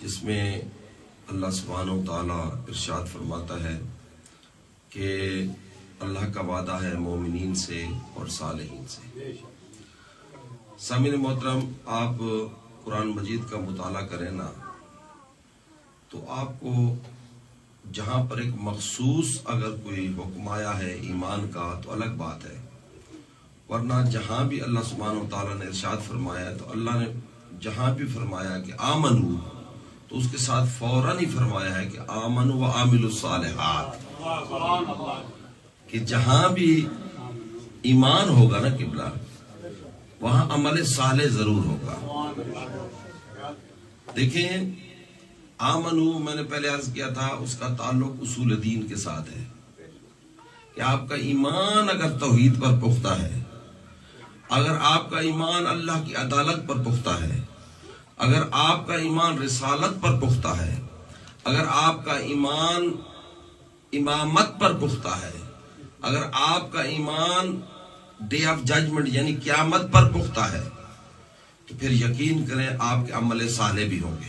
جس میں اللہ سبحانہ و تعالیٰ ارشاد فرماتا ہے کہ اللہ کا وعدہ ہے مومنین سے اور صالحین سے۔ سامعین محترم، آپ قرآن مجید کا مطالعہ کریں نا تو آپ کو جہاں پر ایک مخصوص اگر کوئی حکم آیا ہے ایمان کا تو الگ بات ہے، ورنہ جہاں بھی اللہ سبحانہ و تعالیٰ نے ارشاد فرمایا تو اللہ نے جہاں بھی فرمایا کہ آمنو تو اس کے ساتھ فوراً ہی فرمایا ہے کہ آمنو و عاملوا الصالحات، کہ جہاں بھی ایمان ہوگا نا قبلہ وہاں عمل صالح ضرور ہوگا۔ دیکھیں آمنو میں نے پہلے عرض کیا تھا اس کا تعلق اصول دین کے ساتھ ہے کہ آپ کا ایمان اگر توحید پر پختہ ہے، اگر آپ کا ایمان اللہ کی عدالت پر پختہ ہے، اگر آپ کا ایمان رسالت پر پختہ ہے، اگر آپ کا ایمان امامت پر پختہ ہے، اگر آپ کا ایمان ڈے آف ججمنٹ یعنی قیامت پر پختہ ہے تو پھر یقین کریں آپ کے عمل صالح بھی ہوں گے۔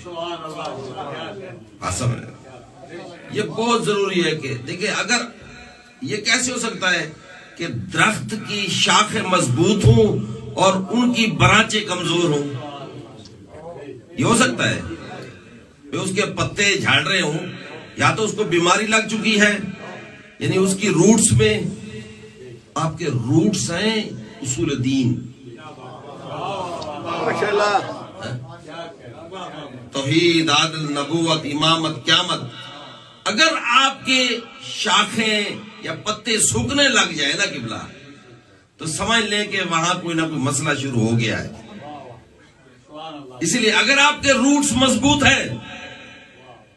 یہ بہت ضروری ہے کہ دیکھیں، اگر یہ کیسے ہو سکتا ہے کہ درخت کی شاخیں مضبوط ہوں اور ان کی برانچیں کمزور ہوں؟ یہ ہو سکتا ہے کہ اس کے پتے جھاڑ رہے ہوں، یا تو اس کو بیماری لگ چکی ہے، یعنی اس کی روٹس میں، آپ کے روٹس ہیں اصول دین، توحید، عدل، نبوت، امامت، قیامت۔ اگر آپ کے شاخیں یا پتے سوکھنے لگ جائے نا قبلہ تو سمجھ لیں کہ وہاں کوئی نہ کوئی مسئلہ شروع ہو گیا ہے۔ اسی لیے اگر آپ کے روٹس مضبوط ہیں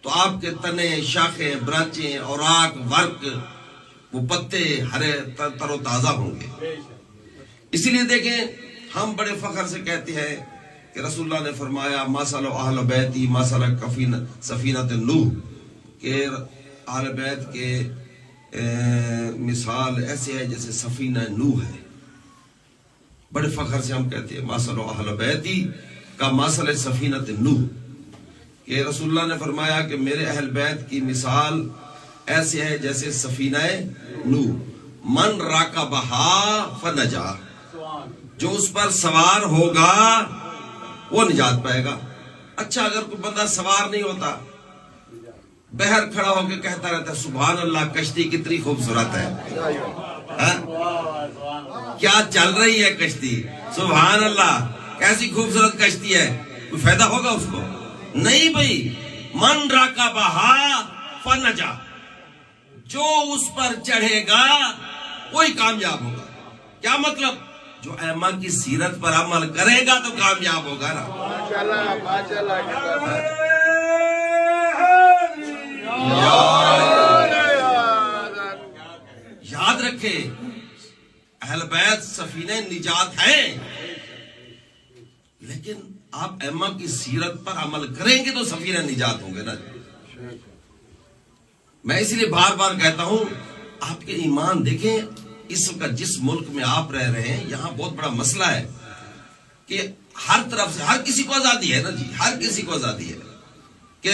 تو آپ کے تنے، شاخیں، برانچیں، اوراق، ورق، وہ پتے ہرے تر و تازہ ہوں گے۔ اسی لیے دیکھیں ہم بڑے فخر سے کہتے ہیں کہ رسول اللہ نے فرمایا مثل اہل بیتی مثل سفینۃ نوح، کہ اہل بیت کے مثال ایسے ہے جیسے سفینہ نوح ہے۔ بڑے فخر سے ہم کہتے ہیں مثل اہل بیتی کا مثل سفینۃ نوح، کہ رسول اللہ نے فرمایا کہ میرے اہل بیت کی مثال ایسے ہے جیسے سفینہ نوح، من راکبہا فنجا، جو اس پر سوار ہوگا وہ نجات پائے گا۔ اچھا اگر کوئی بندہ سوار نہیں ہوتا، بہر کھڑا ہو کے کہتا رہتا ہے سبحان اللہ کشتی کتنی خوبصورت ہے، کیا چل رہی ہے کشتی، سبحان اللہ کیسی خوبصورت کشتی ہے، کوئی فائدہ ہوگا اس کو؟ نہیں بھائی، من راکبہا فنجا، جو اس پر چڑھے گا وہی کامیاب ہوگا۔ کیا مطلب؟ جو ائمہ کی سیرت پر عمل کرے گا تو کامیاب ہوگا نا۔ یاد رکھے اہل بیت سفینہ نجات ہیں، لیکن آپ ائمہ کی سیرت پر عمل کریں گے تو سفینہ نجات ہوں گے نا۔ میں اسی لیے بار بار کہتا ہوں آپ کے ایمان دیکھیں، اس کا جس ملک میں آپ رہ رہے ہیں یہاں بہت بڑا مسئلہ ہے کہ ہر طرف سے ہر کسی کو آزادی ہے نا جی، ہر کسی کو آزادی ہے کہ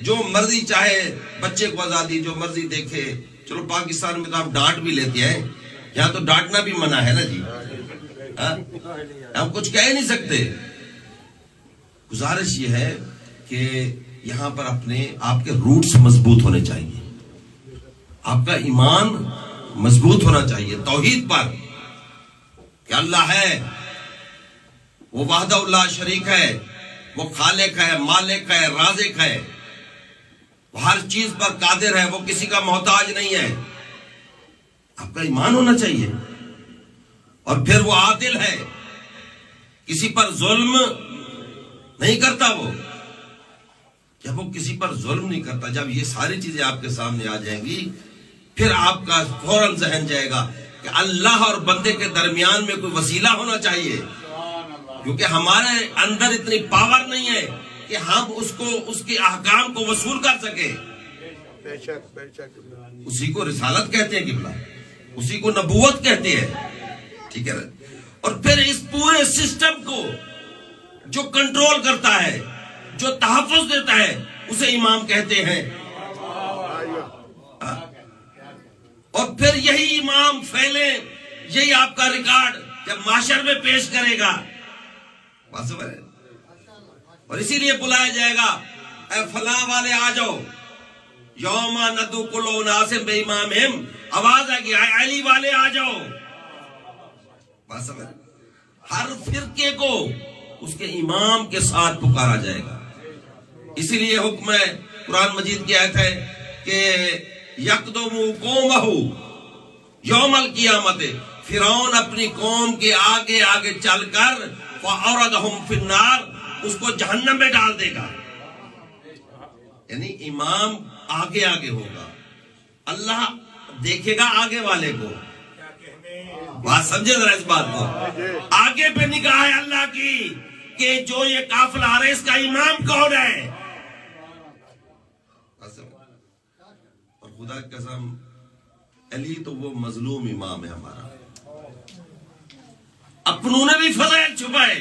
جو مرضی چاہے، بچے کو آزادی جو مرضی دیکھے۔ چلو پاکستان میں تو آپ ڈانٹ بھی لیتے ہیں، یہاں تو ڈانٹنا بھی منع ہے نا جی، ہم کچھ کہہ نہیں سکتے۔ گزارش یہ ہے کہ یہاں پر آپ کے روٹس مضبوط ہونے چاہیے، آپ کا ایمان مضبوط ہونا چاہیے توحید پر کہ اللہ ہے، وہ وحدہ اللہ شریک ہے، وہ خالق ہے، مالک ہے، رازق ہے، وہ ہر چیز پر قادر ہے، وہ کسی کا محتاج نہیں ہے۔ آپ کا ایمان ہونا چاہیے۔ اور پھر وہ عادل ہے، کسی پر ظلم نہیں کرتا۔ وہ جب وہ کسی پر ظلم نہیں کرتا، جب یہ ساری چیزیں آپ کے سامنے آ جائیں گی پھر آپ کا فوراً ذہن جائے گا کہ اللہ اور بندے کے درمیان میں کوئی وسیلہ ہونا چاہیے، کیونکہ ہمارے اندر اتنی پاور نہیں ہے کہ ہم اس کے احکام کو وصول کر سکیں۔ اسی کو رسالت کہتے ہیں قبلہ، اسی کو نبوت کہتے ہیں، ٹھیک ہے۔ اور پھر اس پورے سسٹم کو جو کنٹرول کرتا ہے، جو تحفظ دیتا ہے اسے امام کہتے ہیں. اور پھر یہی امام پھیلے، یہی آپ کا ریکارڈ جب معاشر میں پیش کرے گا. اور اسی لیے بلایا جائے گا، اے فلاں والے آ جاؤ، یوم ندعو کل اناس بامامہم، آواز آئے گی، اے علی والے آ جاؤ. ہر فرقے کو اس کے امام کے ساتھ پکارا جائے گا. اسی لیے حکم ہے، قرآن مجید کی آیت ہے کہ یقدم قومہ یوم القیامت، فرعون اپنی قوم کے آگے آگے چل کر فاوردہم فی النار، اس کو جہنم میں ڈال دے گا. یعنی امام آگے آگے ہوگا، اللہ دیکھے گا آگے والے کو. بات سمجھے ذرا اس بات کو، آگے پہ نگاہ ہے اللہ کی کہ جو یہ قافلہ آ رہا ہے اس کا امام کون ہے. اور خدا کی قسم علی تو وہ مظلوم امام ہے ہمارا. اپنوں نے بھی فضائل چھپائے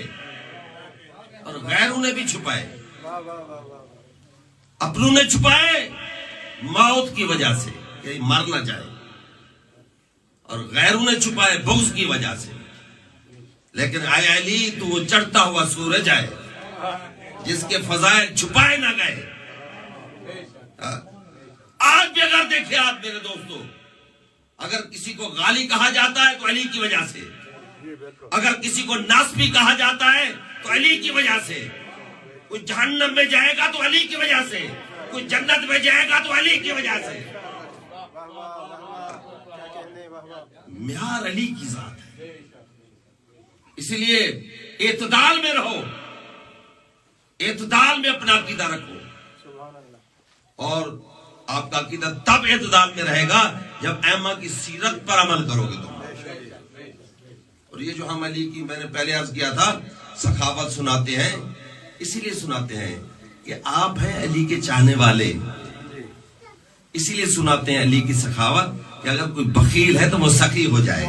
اور غیروں نے بھی چھپائے. اپنوں نے چھپائے موت کی وجہ سے کہ مر نہ جائے، اور غیروں نے چھپائے بغض کی وجہ سے. لیکن اے علی تو وہ چڑھتا ہوا سورج ہے جس کے فضائل چھپائے نہ گئے. آج بھی اگر دیکھیں آپ میرے دوستو، اگر کسی کو غالی کہا جاتا ہے تو علی کی وجہ سے، اگر کسی کو ناصبی کہا جاتا ہے تو علی کی وجہ سے، کوئی جہنم میں جائے گا تو علی کی وجہ سے، کوئی جنت میں جائے گا تو علی کی وجہ سے. معیار علی کی ذات ہے. اسی لیے اعتدال میں رہو، اعتدال میں اپنا عقیدہ رکھو. اور آپ کا عقیدہ تب اعتدال میں رہے گا جب ائمہ کی سیرت پر عمل کرو گے تم. اور یہ جو ہم علی کی، میں نے پہلے عرض کیا تھا، سخاوت سناتے ہیں، اسی لیے سناتے ہیں کہ آپ ہیں علی کے چاہنے والے. اسی لیے سناتے ہیں علی کی سخاوت کہ اگر کوئی بخیل ہے تو وہ سخی ہو جائے،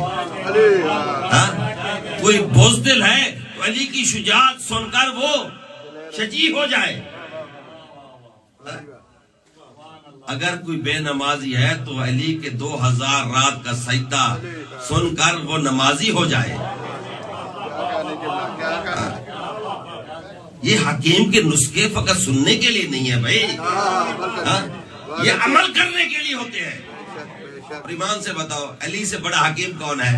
کوئی بزدل ہے تو علی کی شجاعت سن کر وہ شجیع ہو جائے. اگر کوئی بے نمازی ہے تو علی کے 2000 رات کا سجدہ سن کر وہ نمازی ہو جائے. یہ حکیم کے نسخے فقط سننے کے لیے نہیں ہے بھائی، یہ عمل کرنے کے لیے ہوتے ہیں. ایمان سے بتاؤ علی سے بڑا حکیم کون ہے؟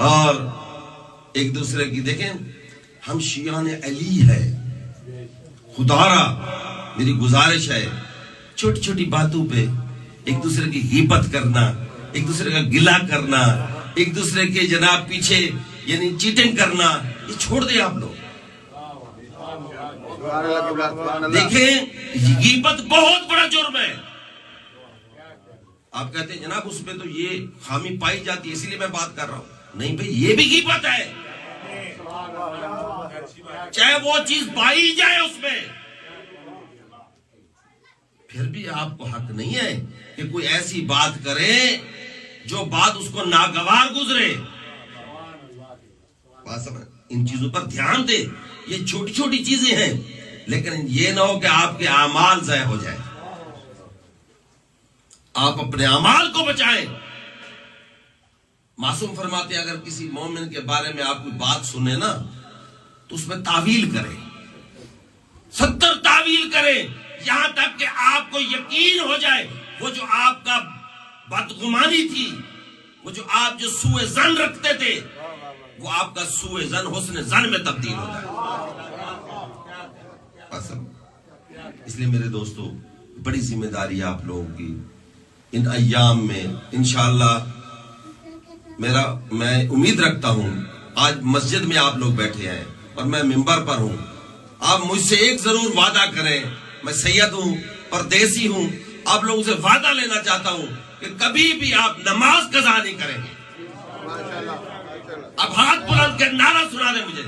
اور ایک دوسرے کی دیکھیں، ہم شیعان علی ہے. خدارا میری گزارش ہے، چھوٹی چھوٹی باتوں پہ ایک دوسرے کی غیبت کرنا، ایک دوسرے کا گلہ کرنا، ایک دوسرے کے جناب پیچھے یعنی چیٹنگ کرنا، یہ چھوڑ دیں آپ لوگ. دیکھیں غیبت بہت بڑا جرم ہے. آپ کہتے ہیں جناب اس پہ تو یہ خامی پائی جاتی ہے اسی لیے میں بات کر رہا ہوں. نہیں بھئی، یہ بھی غیبت ہے، چاہے وہ چیز پائی جائے اس میں. پھر بھی آپ کو حق نہیں ہے کہ کوئی ایسی بات کرے جو بات اس کو ناگوار گزرے. ان چیزوں پر دھیان دے. یہ چھوٹی چھوٹی چیزیں ہیں، لیکن یہ نہ ہو کہ آپ کے اعمال ضائع ہو جائیں. آپ اپنے اعمال کو بچائیں. معصوم فرماتے ہیں اگر کسی مومن کے بارے میں آپ کوئی بات سنے نا تو اس میں تعویل کریں، 70 تعویل کریں، یہاں تک کہ آپ کو یقین ہو جائے وہ جو آپ کا بدگمانی تھی، وہ جو آپ جو سوء ظن رکھتے تھے، وہ آپ کا سوء ظن حسن ظن میں تبدیل ہو جائے. اس لیے میرے دوستو بڑی ذمہ داری آپ لوگوں کی ان ایام میں. انشاءاللہ میں امید رکھتا ہوں، آج مسجد میں آپ لوگ بیٹھے ہیں اور میں منبر پر ہوں، آپ مجھ سے ایک ضرور وعدہ کریں. میں سید ہوں، پردیسی ہوں، آپ لوگوں سے وعدہ لینا چاہتا ہوں کہ کبھی بھی آپ نماز قضا نہیں کریں گے. اب ہاتھ بلند کے نعرہ سنا دیں مجھے.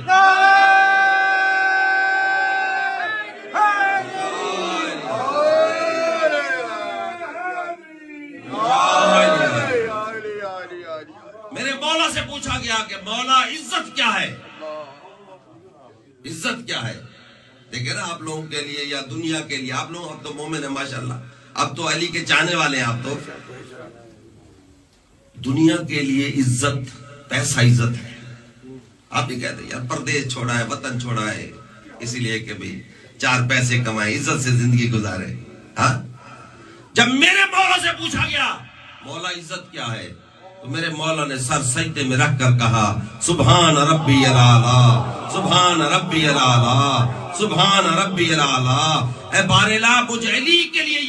میرے مولا سے پوچھا گیا کہ مولا عزت کیا ہے؟ عزت کیا ہے؟ دیکھیں نا آپ لوگوں کے لیے یا دنیا کے لیے، آپ لوگ اب تو مومن ہیں ماشاءاللہ، اب تو علی کے چاہنے والے ہیں، آپ تو دنیا کے لیے عزت، پیسہ عزت ہے۔ آپ یہ کہتے ہیں یار پردیس چھوڑا ہے، وطن چھوڑا ہے، اسی لیے کہ بھئی 4 پیسے کمائے، عزت سے زندگی گزارے۔ ہاں، جب میرے مولا سے پوچھا گیا مولا عزت کیا ہے، تو میرے مولا نے سر سجدے میں رکھ کر کہا سبحان ربی الاعلی، سبحان ربی الاعلی، سبحان ربی الاعلی۔ اے بارے لا مجھ علی کے لیے